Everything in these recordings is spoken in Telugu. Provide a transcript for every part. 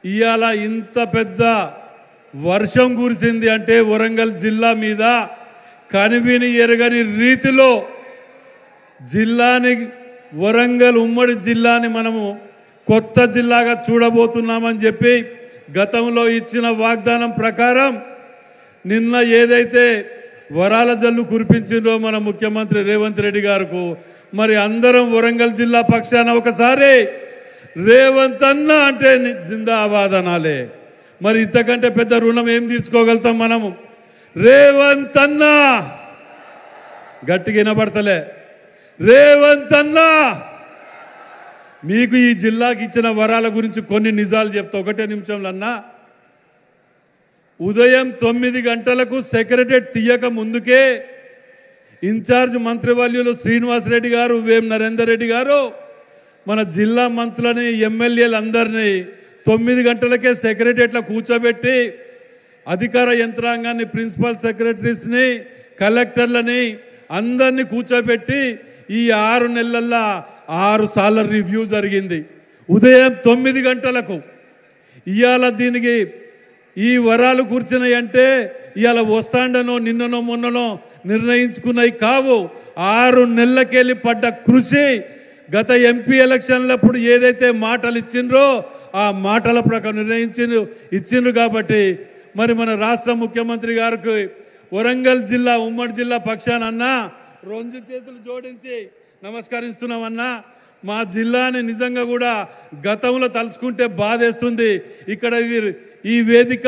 ఇయాల ఇంత పెద్ద వర్షం కురిసింది అంటే వరంగల్ జిల్లా మీద కనివిని ఎరగని రీతిలో జిల్లాని వరంగల్ ఉమ్మడి జిల్లాని మనము కొత్త జిల్లాగా చూడబోతున్నామని చెప్పి గతంలో ఇచ్చిన వాగ్దానం ప్రకారం నిన్న ఏదైతే వరాల జల్లు కురిపించిందో మన ముఖ్యమంత్రి రేవంత్ రెడ్డి గారికి మరి అందరం వరంగల్ జిల్లా పక్షాన ఒకసారి రేవంత్ అన్న అంటే జిందాబాద్ అనాలే. మరి ఇంతకంటే పెద్ద రుణం ఏం తీర్చుకోగలుగుతాం మనము? రేవంత్ అన్న గట్టిగా వినబడతలే. రేవంత్ అన్న మీకు ఈ జిల్లాకి ఇచ్చిన వరాల గురించి కొన్ని నిజాలు చెప్తా. ఒకటే నిమిషంలో అన్నా, ఉదయం 9 గంటలకు సెక్రటరీ తీయక ముందుకే ఇన్ఛార్జ్ మంత్రివర్యులు శ్రీనివాసరెడ్డి గారు, వేం నరేందర్ రెడ్డి గారు మన జిల్లా మంత్రులని ఎమ్మెల్యేలందరినీ 9 గంటలకే సెక్రటరీలో కూర్చోబెట్టి అధికార యంత్రాంగాన్ని, ప్రిన్సిపల్ సెక్రటరీస్ని, కలెక్టర్లని అందరినీ కూర్చోబెట్టి ఈ 6 నెలల్లో 6 సార్లు రివ్యూ జరిగింది. ఉదయం 9 గంటలకు. ఇవాళ దీనికి ఈ వరాలు కూర్చున్నాయి అంటే ఇవాళ వస్తాండనో నిన్ననో మొన్ననో నిర్ణయించుకున్నాయి కావు. 6 నెలలకెళ్ళి పడ్డ కృషి. గత ఎంపీ ఎలక్షన్లప్పుడు ఏదైతే మాటలు ఇచ్చిండ్రో ఆ మాటల ప్రకారం ఇచ్చిండ్రు కాబట్టి మరి మన రాష్ట్ర ముఖ్యమంత్రి గారికి వరంగల్ జిల్లా ఉమ్మడి జిల్లా పక్షాన అన్నా 2 చేతులు జోడించి నమస్కరిస్తున్నామన్నా. మా జిల్లాని నిజంగా కూడా గతంలో తలుచుకుంటే బాధేస్తుంది. ఇక్కడ ఈ వేదిక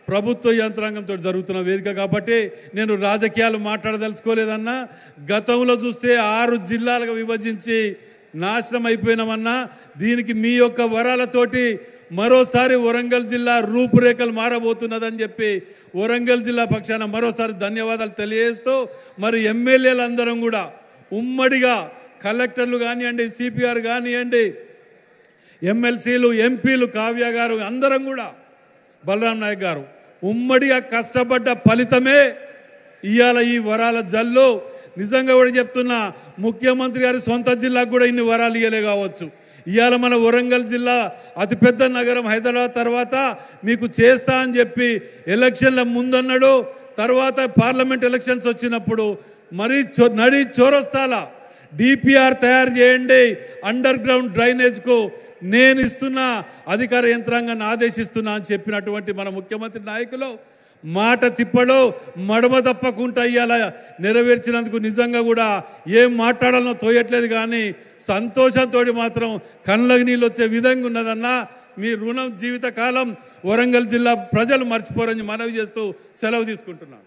ప్రభుత్వ యంత్రాంగంతో జరుగుతున్న వేదిక కాబట్టి నేను రాజకీయాలు మాట్లాడదలుచుకోలేదన్నా. గతంలో చూస్తే 6 జిల్లాలుగా విభజించి నాశనం అయిపోయినామన్నా. దీనికి మీ యొక్క వరాలతోటి మరోసారి వరంగల్ జిల్లా రూపురేఖలు మారబోతున్నదని చెప్పి వరంగల్ జిల్లా పక్షాన మరోసారి ధన్యవాదాలు తెలియజేస్తూ మరి ఎమ్మెల్యేలందరం కూడా ఉమ్మడిగా కలెక్టర్లు కానివ్వండి, సిపిఆర్ కానివ్వండి, ఎమ్మెల్సీలు, ఎంపీలు, కావ్య గారు అందరం కూడా, బలరాం నాయక్ గారు ఉమ్మడిగా కష్టపడ్డ ఫలితమే ఇవాళ ఈ వరాల జల్లు. నిజంగా కూడా చెప్తున్నా, ముఖ్యమంత్రి గారి సొంత జిల్లాకు కూడా ఇన్ని వరాలు ఇవ్వలే కావచ్చు. ఇవాళ మన వరంగల్ జిల్లా అతిపెద్ద నగరం హైదరాబాద్ తర్వాత మీకు చేస్తా అని చెప్పి ఎలక్షన్ల ముందన్నాడు. తర్వాత పార్లమెంట్ ఎలక్షన్స్ వచ్చినప్పుడు మరి నడి చౌరస్తాల డిపిఆర్ తయారు చేయండి, అండర్ గ్రౌండ్ డ్రైనేజ్కు నేను ఇస్తున్నా, అధికార యంత్రాంగాన్ని ఆదేశిస్తున్నా అని చెప్పినటువంటి మన ముఖ్యమంత్రి నాయకులు మాట తిప్పలో మడమ తప్పకుండా ఇవాళ నెరవేర్చినందుకు నిజంగా కూడా ఏం మాట్లాడాలనో తోయట్లేదు. కానీ సంతోషంతో మాత్రం కళ్ళకి నీళ్ళు వచ్చే విధంగా ఉన్నదన్నా. మీ రుణం జీవితకాలం వరంగల్ జిల్లా ప్రజలు మర్చిపోరని మనవి చేస్తూ సెలవు తీసుకుంటున్నాను.